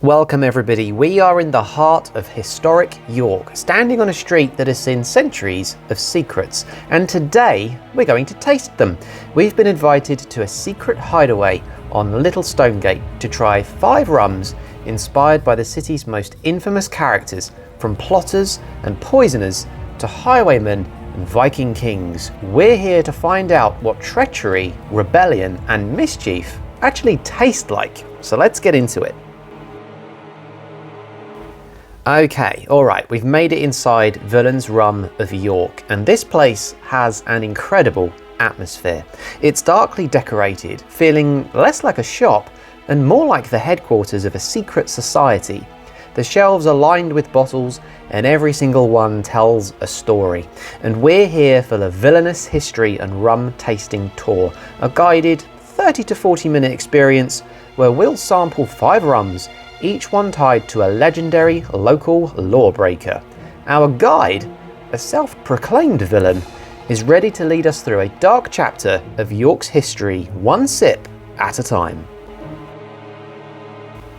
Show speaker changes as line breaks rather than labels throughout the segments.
Welcome everybody, we are in the heart of historic York, standing on a street that has seen centuries of secrets, and today we're going to taste them. We've been invited to a secret hideaway on Little Stonegate to try 5 rums inspired by the city's most infamous characters, from plotters and poisoners to highwaymen and Viking kings. We're here to find out what treachery, rebellion and mischief actually taste like, so let's get into it. Okay, alright, we've made it inside Villains Rum of York, and this place has an incredible atmosphere. It's darkly decorated, feeling less like a shop and more like the headquarters of a secret society. The shelves are lined with bottles and every single one tells a story. And we're here for the Villainous History and Rum Tasting Tour, a guided 30 to 40 minute experience where we'll sample 5 rums, each one tied to a legendary local lawbreaker. Our guide, a self-proclaimed villain, is ready to lead us through a dark chapter of York's history, one sip at a time.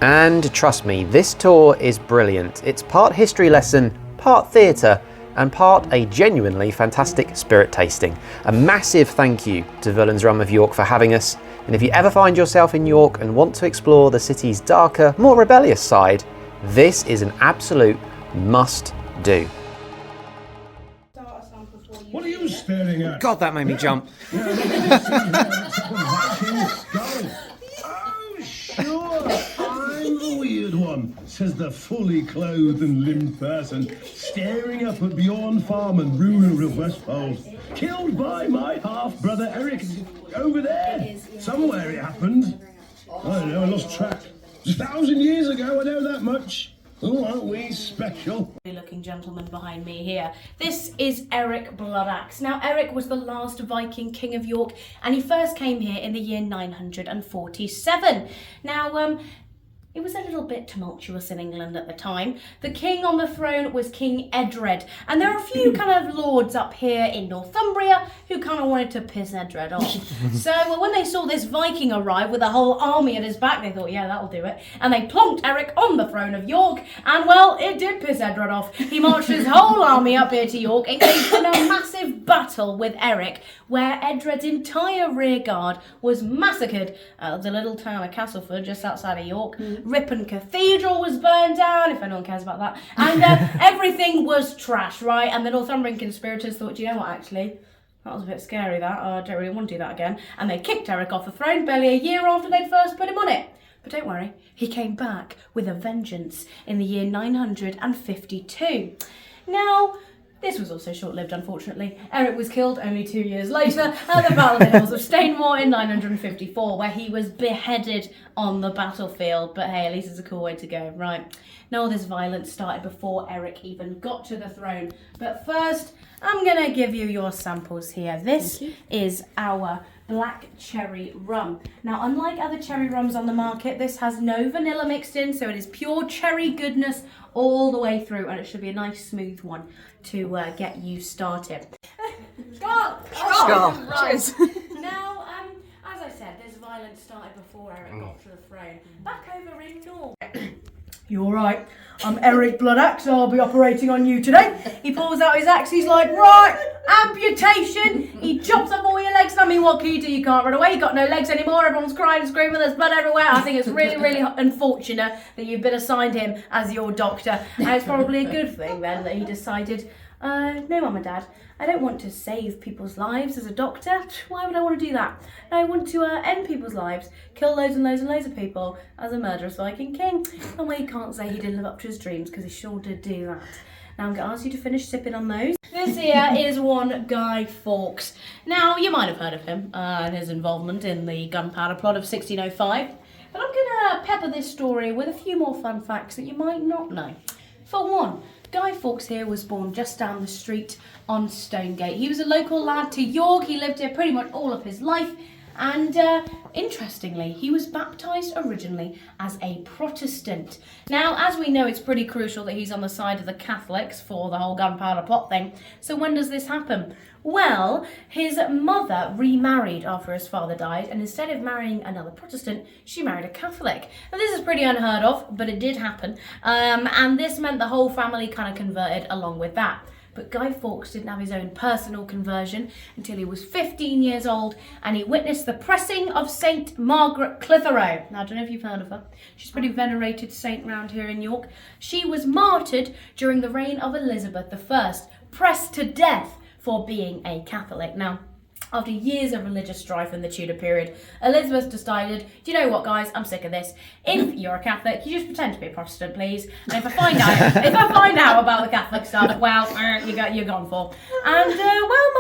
And trust me, this tour is brilliant. It's part history lesson, part theatre, and part a genuinely fantastic spirit tasting. A massive thank you to Villains Rum of York for having us. And if you ever find yourself in York and want to explore the city's darker, more rebellious side, this is an absolute must-do.
What are you staring at?
God, that made me jump.
Oh, sure, I'm the weird one, says the fully clothed and limbed person, staring up at Bjorn Farman, ruler of Westfold, killed by my half-brother Eric. Over there, somewhere it happened. I don't know, I lost track. 1,000 years ago, I know that much. Oh, aren't we special?
Looking gentleman behind me here. This is Eric Bloodaxe. Now, Eric was the last Viking king of York, and he first came here in the year 947. Now, it was a little bit tumultuous in England at the time. The king on the throne was King Edred, and there are a few kind of lords up here in Northumbria who kind of wanted to piss Edred off. So when they saw this Viking arrive with a whole army at his back, they thought, yeah, that'll do it. And they plonked Eric on the throne of York, and well, it did piss Edred off. He marched his whole army up here to York, engaged in a massive battle with Eric, where Edred's entire rear guard was massacred at the little town of Castleford, just outside of York. Ripon Cathedral was burned down, if anyone cares about that, and everything was trash, right? And the Northumbrian conspirators thought, you know what, actually, that was a bit scary, that. I don't really want to do that again. And they kicked Eric off the throne barely a year after they'd first put him on it. But don't worry, he came back with a vengeance in the year 952. Now, this was also short-lived, unfortunately. Eric was killed only 2 years later at the Battle of the Hills of Stainmore in 954, where he was beheaded on the battlefield. But hey, at least it's a cool way to go, right? Now, all this violence started before Eric even got to the throne. But first, I'm going to give you your samples here. This is our black cherry rum. Now, unlike other cherry rums on the market, this has no vanilla mixed in, so it is pure cherry goodness all the way through, and it should be a nice smooth one to get you started. Skål!
Skål!
Right. Now, as I said, this violence started before Eric got to the throne. Back over in Norway. You alright? I'm Eric Bloodaxe, I'll be operating on you today. He pulls out his axe, he's like, right, amputation. He chops up all your legs. I mean, what can you do? You can't run away, you got no legs anymore, everyone's crying and screaming, there's blood everywhere. I think it's really, really unfortunate that you've been assigned him as your doctor. And it's probably a good thing then that he decided, no, Mum and Dad, I don't want to save people's lives as a doctor. Why would I want to do that? I want to end people's lives, kill loads and loads and loads of people as a murderous Viking king. And we can't say he didn't live up to his dreams, because he sure did do that. Now I'm going to ask you to finish sipping on those. This here is one Guy Fawkes. Now, you might have heard of him and his involvement in the gunpowder plot of 1605. But I'm going to pepper this story with a few more fun facts that you might not know. For one, Guy Fawkes here was born just down the street on Stonegate. He was a local lad to York. He lived here pretty much all of his life, And interestingly, he was baptised originally as a Protestant. Now, as we know, it's pretty crucial that he's on the side of the Catholics for the whole gunpowder plot thing. So when does this happen? Well, his mother remarried after his father died, and instead of marrying another Protestant, she married a Catholic. Now, this is pretty unheard of, but it did happen. And this meant the whole family kind of converted along with that. But Guy Fawkes didn't have his own personal conversion until he was 15 years old, and he witnessed the pressing of St. Margaret Clitheroe. Now, I don't know if you've heard of her. She's a pretty venerated saint round here in York. She was martyred during the reign of Elizabeth I, pressed to death for being a Catholic. Now, after years of religious strife in the Tudor period, Elizabeth decided, do you know what, guys, I'm sick of this. If you're a Catholic, you just pretend to be a Protestant, please. And if I find out about the Catholic stuff, well, you're gone for. And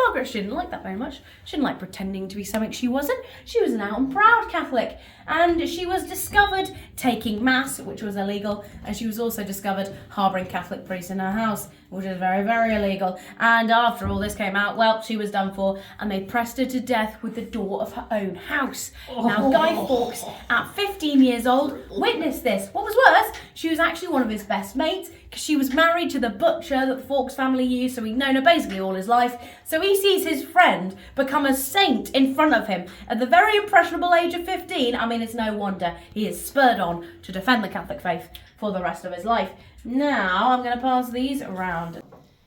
Margaret, she didn't like that very much. She didn't like pretending to be something she wasn't. She was an out and proud Catholic. And she was discovered taking mass, which was illegal, and she was also discovered harbouring Catholic priests in her house, which is very, very illegal. And after all this came out, well, she was done for, and they pressed her to death with the door of her own house. Now, Guy Fawkes, at 15 years old, witnessed this. What was worse, she was actually one of his best mates, because she was married to the butcher that the Fawkes family used, so he'd known her basically all his life. So he sees his friend become a saint in front of him at the very impressionable age of 15. I mean, it's no wonder he is spurred on to defend the Catholic faith for the rest of his life. Now, I'm going to pass these around.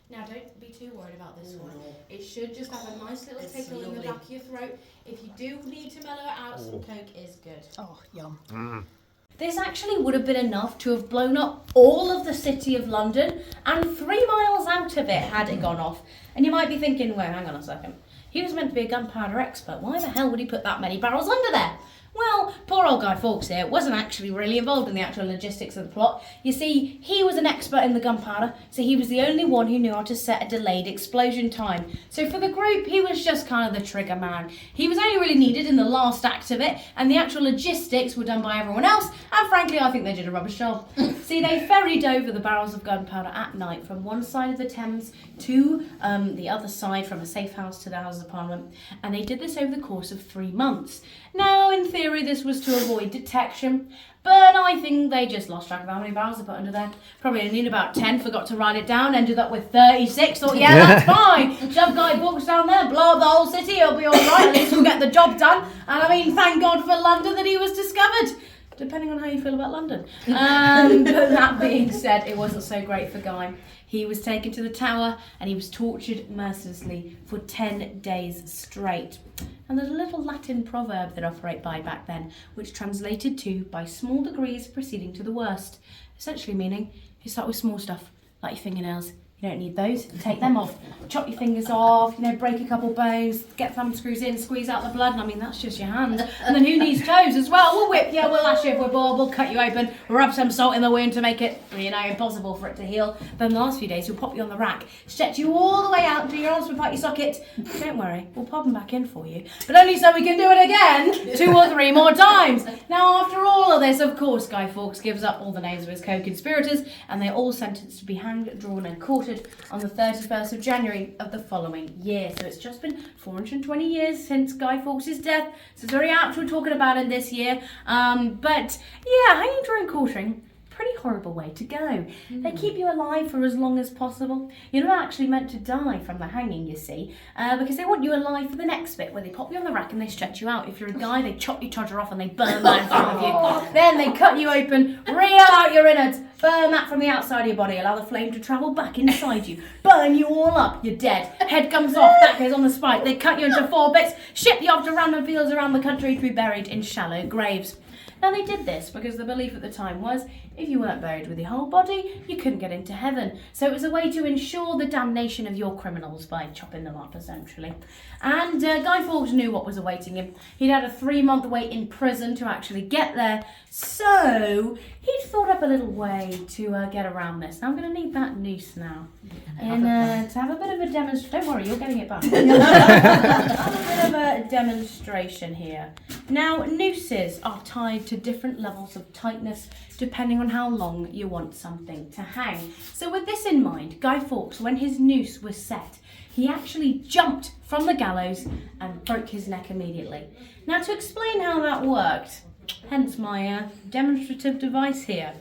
Now, don't be too worried about this one. It should just have a nice little tickle in the back of your throat. If you do need to mellow it out, some Coke is good.
Oh, yum.
This actually would have been enough to have blown up all of the city of London, and 3 miles out of it had it gone off. And you might be thinking, well, hang on a second. He was meant to be a gunpowder expert. Why the hell would he put that many barrels under there? Well, poor old Guy Fawkes here wasn't actually really involved in the actual logistics of the plot. You see, he was an expert in the gunpowder, so he was the only one who knew how to set a delayed explosion time. So for the group, he was just kind of the trigger man. He was only really needed in the last act of it, and the actual logistics were done by everyone else, and frankly, I think they did a rubbish job. See, they ferried over the barrels of gunpowder at night from one side of the Thames to the other side, from a safe house to the Houses of Parliament, and they did this over the course of 3 months. Now, in theory, this was to avoid detection, but I think they just lost track of how many barrels they put under there. Probably only need about 10, forgot to write it down, ended up with 36, thought, yeah, that's fine. Shove Guy Fawkes down there, blow up the whole city, it'll be all right, at least we'll get the job done. And I mean, thank God for London that he was discovered. Depending on how you feel about London. But that being said, it wasn't so great for Guy. He was taken to the Tower and he was tortured mercilessly for 10 days straight. And there's a little Latin proverb that operate by back then, which translated to, by small degrees proceeding to the worst. Essentially meaning, you start with small stuff, like your fingernails. You don't need those, take them off, chop your fingers off, break a couple bones, get thumb screws in, squeeze out the blood, and I mean, that's just your hand. And then who needs toes as well? We'll whip you, we'll lash you if we're bored, we'll cut you open, rub some salt in the wound to make it, impossible for it to heal. Then the last few days, we'll pop you on the rack, stretch you all the way out until your arms will out your socket. Don't worry, we'll pop them back in for you. But only so we can do it again 2 or 3 more times. Now, after all of this, of course, Guy Fawkes gives up all the names of his co-conspirators, and they're all sentenced to be hanged, drawn, and quartered on the 31st of January of the following year. So it's just been 420 years since Guy Fawkes' death. So it's very apt we're talking about it this year. But yeah, hanging, drawing, quartering, pretty horrible way to go. They keep you alive for as long as possible. You're not actually meant to die from the hanging, you see, because they want you alive for the next bit, where they pop you on the rack and they stretch you out. If you're a guy, they chop your todger off and they burn that in front of you. Then they cut you open, reel out your innards, burn that from the outside of your body, allow the flame to travel back inside you, burn you all up, you're dead. Head comes off, that goes on the spike. They cut you into 4 bits, ship you off to random fields around the country to be buried in shallow graves. Now, they did this because the belief at the time was, if you weren't buried with your whole body, you couldn't get into heaven. So it was a way to ensure the damnation of your criminals by chopping them up, essentially. And Guy Fawkes knew what was awaiting him. He'd had a 3-month wait in prison to actually get there. So he'd thought up up a little way to get around this. Now I'm going to need that noose now. And to have a bit of a demonstration. Don't worry, you're getting it back. Have a bit of a demonstration here. Now, nooses are tied to different levels of tightness depending on how long you want something to hang. So with this in mind, Guy Fawkes, when his noose was set, he actually jumped from the gallows and broke his neck immediately. Now, to explain how that worked, hence my demonstrative device here.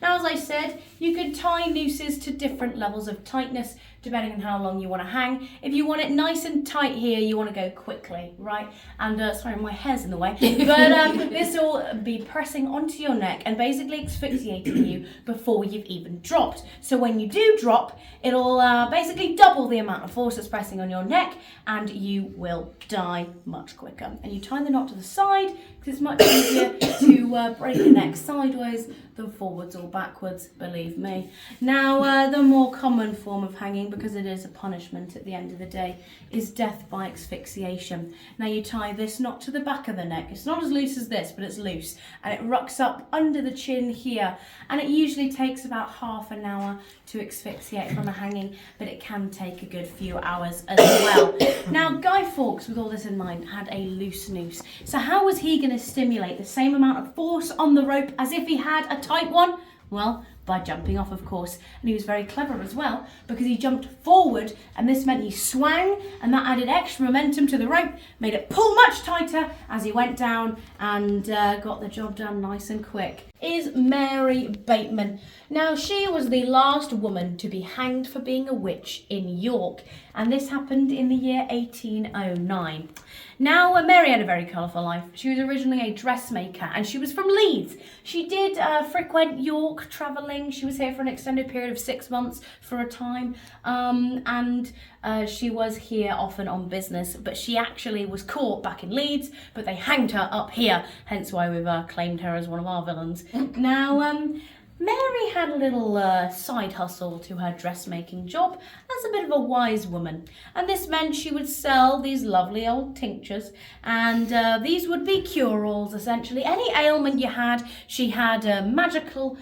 Now, as I said, you could tie nooses to different levels of tightness depending on how long you want to hang. If you want it nice and tight here, you want to go quickly, right? And sorry, my hair's in the way, but this will be pressing onto your neck and basically asphyxiating you before you've even dropped. So when you do drop, it'll basically double the amount of force that's pressing on your neck, and you will die much quicker. And you tie the knot to the side because it's much easier to break the neck sideways than forwards or backwards, believe me. Now, the more common form of hanging, because it is a punishment at the end of the day, is death by asphyxiation. Now, you tie this knot to the back of the neck. It's not as loose as this, but it's loose, and it rucks up under the chin here, and it usually takes about half an hour to asphyxiate from a hanging, but it can take a good few hours as well. Now, Guy Fawkes, with all this in mind, had a loose noose. So how was he going to stimulate the same amount of force on the rope as if he had a tight one? Well, by jumping off, of course. And he was very clever as well, because he jumped forward, and this meant he swang, and that added extra momentum to the rope, made it pull much tighter as he went down, and got the job done nice and quick. Is Mary Bateman. Now, she was the last woman to be hanged for being a witch in York, and this happened in the year 1809. Now, Mary had a very colourful life. She was originally a dressmaker, and she was from Leeds. She did frequent York, travelling. She was here for an extended period of 6 months for a time, and she was here often on business, but she actually was caught back in Leeds, but they hanged her up here, hence why we've claimed her as one of our villains. Now, Mary had a little side hustle to her dressmaking job as a bit of a wise woman, and this meant she would sell these lovely old tinctures, and these would be cure-alls essentially. Any ailment you had, she had a magical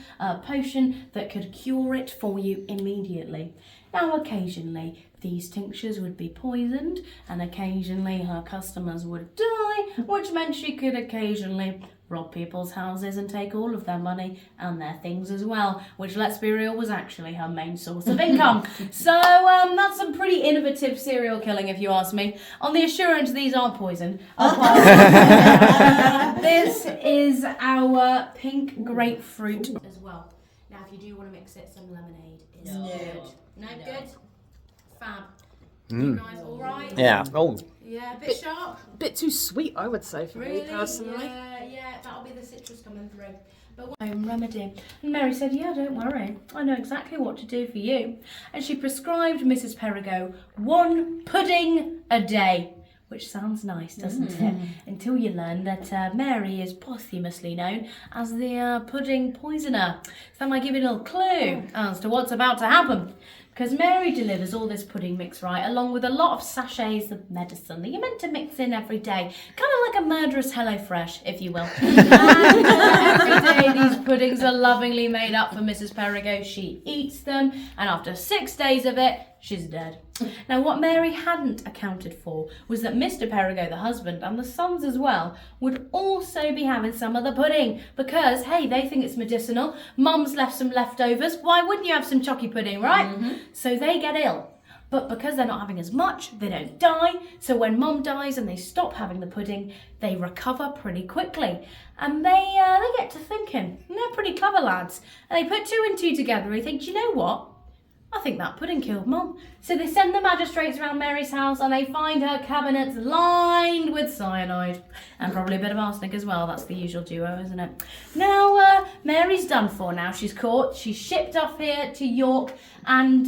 potion that could cure it for you immediately. Now, occasionally these tinctures would be poisoned, and occasionally her customers would die, which meant she could occasionally rob people's houses and take all of their money and their things as well, which, let's be real, was actually her main source of income. So that's some pretty innovative serial killing, if you ask me. On the assurance these aren't poisoned. This is our pink grapefruit as well. Now, if you do want to mix it, some lemonade is good. No, good? Fab. You guys all right?
Yeah. Oh,
Yeah, a bit sharp.
Bit too sweet, I would say, for me personally.
Yeah, that'll be the citrus coming through. But home remedy. And Mary said, yeah, don't worry. I know exactly what to do for you. And she prescribed Mrs. Perigo 1 pudding a day. Which sounds nice, doesn't it? Until you learn that Mary is posthumously known as the pudding poisoner. So that might give you a little clue as to what's about to happen. Because Mary delivers all this pudding mix, right, along with a lot of sachets of medicine that you're meant to mix in every day. Kind of like a murderous HelloFresh, if you will. And every day these puddings are lovingly made up for Mrs. Perigo. She eats them, and after 6 days of it, she's dead. Now, what Mary hadn't accounted for was that Mr. Perigo, the husband, and the sons as well, would also be having some of the pudding because, hey, they think it's medicinal. Mum's left some leftovers. Why wouldn't you have some chalky pudding, right? So they get ill. But because they're not having as much, they don't die. So when Mum dies and they stop having the pudding, they recover pretty quickly. And they get to thinking, and they're pretty clever lads. And they put 2 and 2 together and they think, do you know what? I think that pudding killed Mum. So they send the magistrates around Mary's house and they find her cabinets lined with cyanide. And probably a bit of arsenic as well. That's the usual duo, isn't it? Now, Mary's done for now. She's caught. She's shipped off here to York. And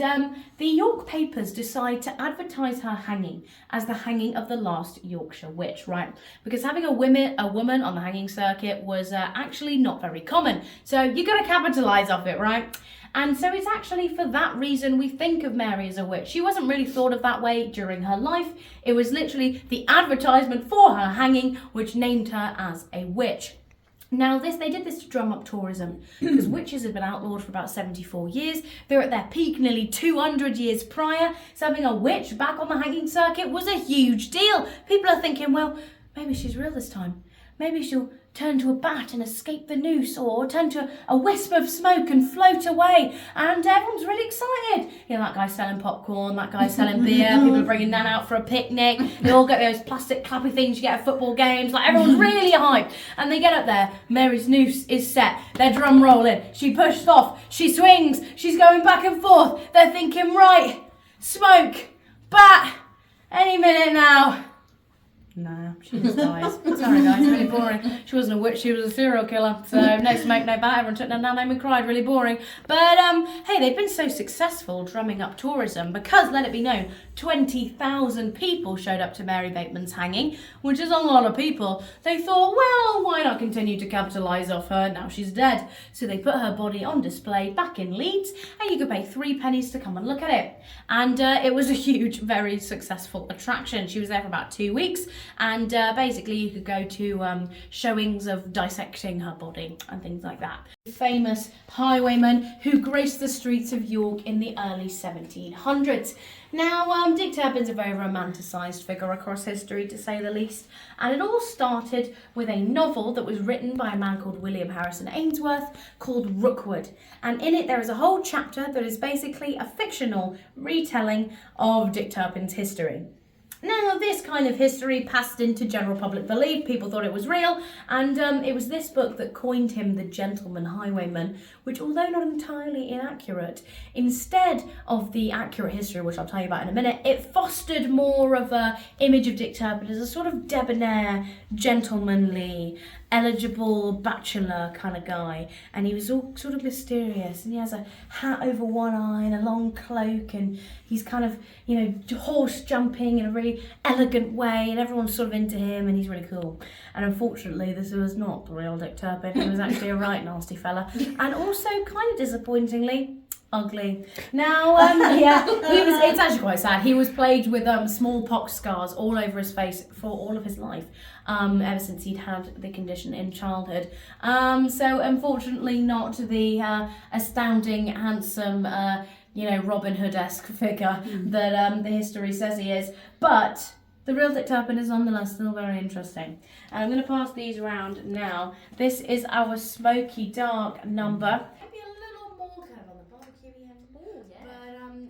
the York papers decide to advertise her hanging as the hanging of the last Yorkshire witch, right? Because having a woman on the hanging circuit was actually not very common. So you got to capitalise off it, right? And so it's actually for that reason we think of Mary as a witch. She wasn't really thought of that way during her life. It was literally the advertisement for her hanging which named her as a witch. Now, they did this to drum up tourism because witches had been outlawed for about 74 years. They were at their peak nearly 200 years prior. So having a witch back on the hanging circuit was a huge deal. People are thinking, well, maybe she's real this time. Maybe she'll turn to a bat and escape the noose, or turn to a wisp of smoke and float away. And everyone's really excited. You know, that guy's selling popcorn, that guy's selling beer, people are bringing Nan out for a picnic. They all get those plastic clappy things you get at football games. Like, everyone's really hyped. And they get up there, Mary's noose is set, they're drum rolling, she pushed off, she swings, she's going back and forth. They're thinking, right, smoke, bat, any minute now. No, she just dies. Sorry guys, really boring. She wasn't a witch, she was a serial killer. So no smoke, no bat, everyone took their nan home and cried, really boring. But hey, they've been so successful drumming up tourism because, let it be known, 20,000 people showed up to Mary Bateman's hanging, which is a lot of people. They thought, well, why not continue to capitalise off her now she's dead? So they put her body on display back in Leeds, and you could pay 3 pennies to come and look at it. And it was a huge, very successful attraction. She was there for about 2 weeks. And basically you could go to showings of dissecting her body and things like that. Famous highwaymen who graced the streets of York in the early 1700s. Now, Dick Turpin's a very romanticised figure across history, to say the least, and it all started with a novel that was written by a man called William Harrison Ainsworth called Rookwood, and in it there is a whole chapter that is basically a fictional retelling of Dick Turpin's history. Now, this kind of history passed into general public belief. People thought it was real, and it was this book that coined him the gentleman highwayman, which, although not entirely inaccurate, instead of the accurate history, which I'll tell you about in a minute, it fostered more of an image of Dick Turpin as a sort of debonair, gentlemanly, eligible bachelor kind of guy, and he was all sort of mysterious, and he has a hat over one eye and a long cloak, and he's kind of, you know, horse jumping in a really elegant way, and everyone's sort of into him, and he's really cool. And unfortunately, this was not the real Dick Turpin. He was actually a right nasty fella, and also kind of disappointingly ugly. Now, yeah, it's actually quite sad. He was plagued with smallpox scars all over his face for all of his life, ever since he'd had the condition in childhood. So unfortunately not the astounding, handsome, Robin Hood-esque figure that the history says he is. But the real Dick Turpin is nonetheless still very interesting. And I'm going to pass these around now. This is our smoky dark number.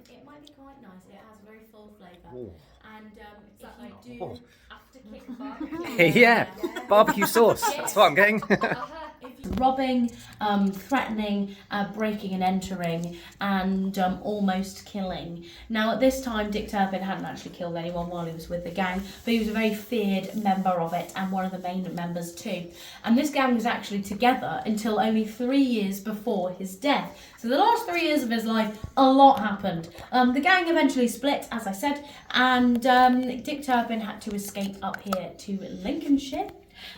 It might be quite nice. It has a very full flavour. And if you do after-kick barbecue...
Yeah, barbecue sauce. That's what I'm getting.
Robbing, threatening, breaking and entering, and almost killing. Now, at this time, Dick Turpin hadn't actually killed anyone while he was with the gang, but he was a very feared member of it, and one of the main members too. And this gang was actually together until only 3 years before his death. So the last 3 years of his life, a lot happened. The gang eventually split, as I said, and Dick Turpin had to escape up here to Lincolnshire.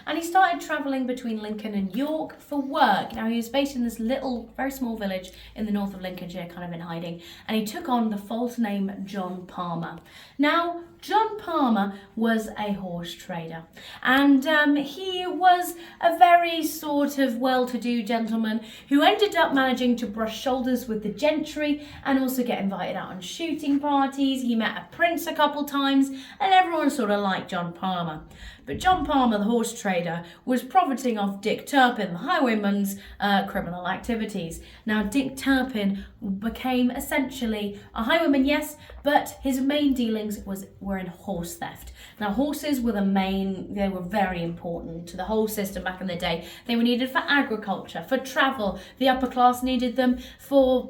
And he started travelling between Lincoln and York for work. Now, he was based in this little, very small village in the north of Lincolnshire, kind of in hiding, and he took on the false name John Palmer. Now, John Palmer was a horse trader, and he was a very sort of well-to-do gentleman who ended up managing to brush shoulders with the gentry and also get invited out on shooting parties. He met a prince a couple times, and everyone sort of liked John Palmer. But John Palmer, the horse trader, was profiting off Dick Turpin, the highwayman's criminal activities. Now, Dick Turpin became essentially a highwayman, yes, but his main dealings were in horse theft. Now, horses were they were very important to the whole system back in the day. They were needed for agriculture, for travel. The upper class needed them for,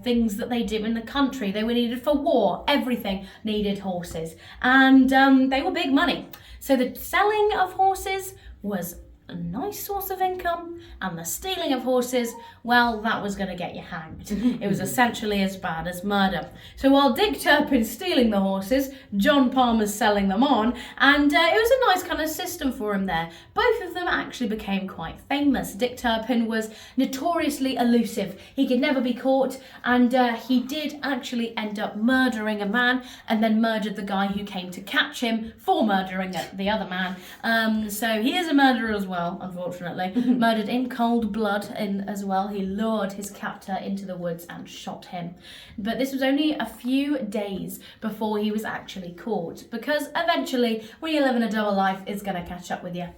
things that they did in the country. They were needed for war. Everything needed horses. And they were big money. So the selling of horses was a nice source of income, and the stealing of horses, well, that was going to get you hanged. It was essentially as bad as murder. So while Dick Turpin's stealing the horses, John Palmer's selling them on, and it was a nice kind of system for him there. Both of them actually became quite famous. Dick Turpin was notoriously elusive. He could never be caught, and he did actually end up murdering a man, and then murdered the guy who came to catch him for murdering the other man. So he is a murderer as well. well, unfortunately. Murdered in cold blood as well. He lured his captor into the woods and shot him. But this was only a few days before he was actually caught, because eventually, when you live in a double life, it's going to catch up with you.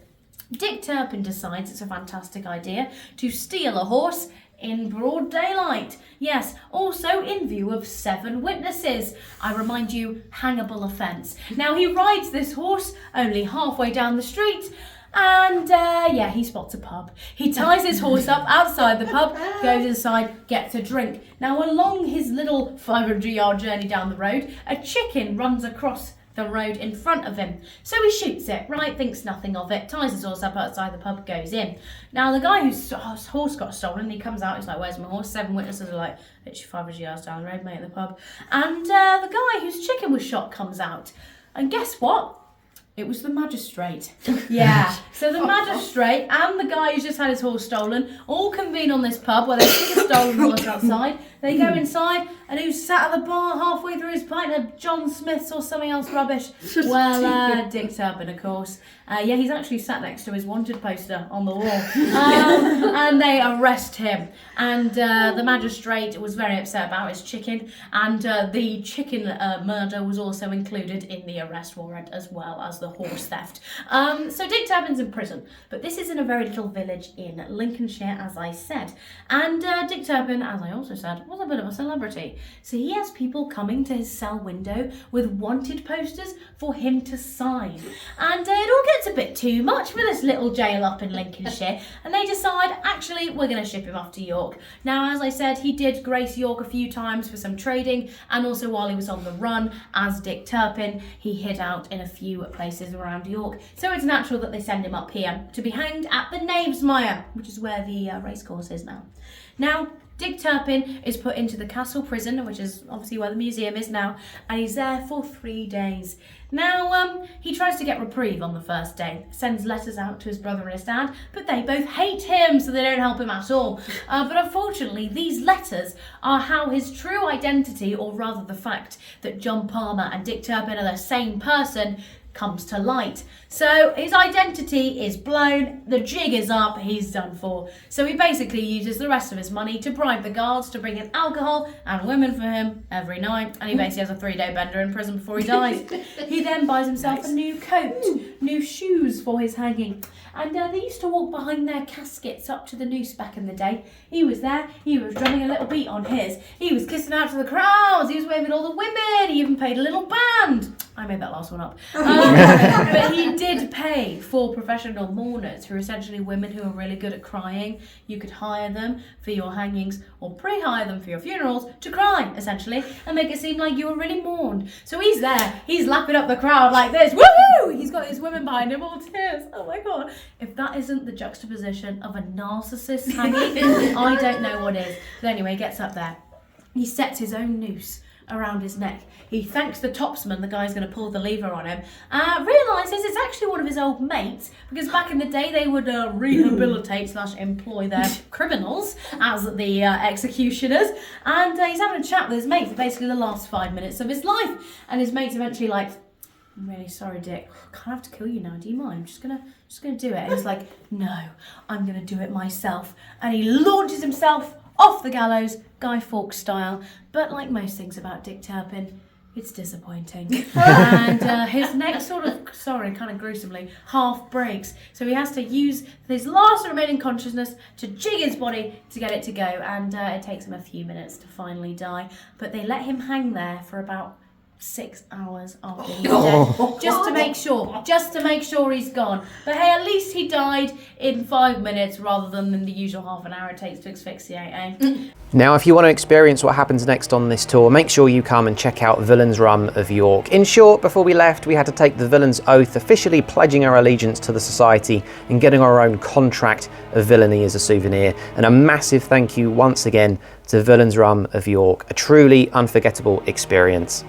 Dick Turpin decides it's a fantastic idea to steal a horse in broad daylight. Yes, also in view of 7 witnesses. I remind you, hangable offence. Now, he rides this horse only halfway down the street, and he spots a pub. He ties his horse up outside the pub, goes inside, gets a drink. Now, along his little 500-yard journey down the road, a chicken runs across the road in front of him. So he shoots it, right, thinks nothing of it, ties his horse up outside the pub, goes in. Now the guy whose horse got stolen, he comes out, he's like, where's my horse? 7 witnesses are like, literally 500 yards down the road, mate, at the pub. And the guy whose chicken was shot comes out. And guess what? It was the magistrate. Yeah. So the magistrate and the guy who's just had his horse stolen all convene on this pub where they see the stolen horse outside. They go inside, and who's sat at the bar halfway through his pint of John Smith's or something else rubbish? Well, Dick Turpin, of course. He's actually sat next to his wanted poster on the wall. And they arrest him. And the magistrate was very upset about his chicken. And the chicken murder was also included in the arrest warrant, as well as the horse theft. So Dick Turpin's in prison. But this is in a very little village in Lincolnshire, as I said. And Dick Turpin, as I also said, was a bit of a celebrity. So he has people coming to his cell window with wanted posters for him to sign. And it all gets a bit too much for this little jail up in Lincolnshire, and they decide, actually, we're going to ship him off to York. Now, as I said, he did grace York a few times for some trading, and also while he was on the run as Dick Turpin, he hid out in a few places around York. So it's natural that they send him up here to be hanged at the Knavesmire, which is where the racecourse is now. Now, Dick Turpin is put into the castle prison, which is obviously where the museum is now, and he's there for 3 days. Now, he tries to get reprieve on the first day, sends letters out to his brother and his dad, but they both hate him, so they don't help him at all. But unfortunately, these letters are how his true identity, or rather the fact that John Palmer and Dick Turpin are the same person, comes to light. So his identity is blown, the jig is up, he's done for. So he basically uses the rest of his money to bribe the guards to bring in alcohol and women for him every night, and he basically has a 3-day bender in prison before he dies. He then buys himself a new coat, new shoes for his hanging, and they used to walk behind their caskets up to the noose back in the day. He was there, he was drumming a little beat on his, he was kissing out to the crowds, he was waving all the women, he even paid a little band. I made that last one up. But he did pay for professional mourners, who are essentially women who are really good at crying. You could hire them for your hangings or pre-hire them for your funerals to cry, essentially, and make it seem like you were really mourned. So he's there, he's lapping up the crowd like this, woohoo! He's got his women behind him, all tears. Oh my God. If that isn't the juxtaposition of a narcissist hanging, I don't know what is. But anyway, he gets up there. He sets his own noose around his neck. He thanks the topsman, the guy's going to pull the lever on him, realises it's actually one of his old mates, because back in the day they would rehabilitate / employ their criminals as the executioners, and he's having a chat with his mate for basically the last 5 minutes of his life, and his mate's eventually like, I'm really sorry, Dick, I can't have to kill you now, do you mind? I'm just gonna do it. And he's like, no, I'm gonna do it myself, and he launches himself off the gallows, Guy Fawkes style. But like most things about Dick Turpin, it's disappointing. And his neck kind of gruesomely, half breaks. So he has to use his last remaining consciousness to jig his body to get it to go. And it takes him a few minutes to finally die. But they let him hang there for about 6 hours after he's dead, just to make sure he's gone. But hey, at least he died in 5 minutes rather than in the usual half an hour it takes to asphyxiate, eh?
Now, if you want to experience what happens next on this tour, make sure you come and check out Villains Rum of York. In short, before we left, we had to take the Villain's Oath, officially pledging our allegiance to the society and getting our own contract of villainy as a souvenir. And a massive thank you once again to Villains Rum of York, a truly unforgettable experience.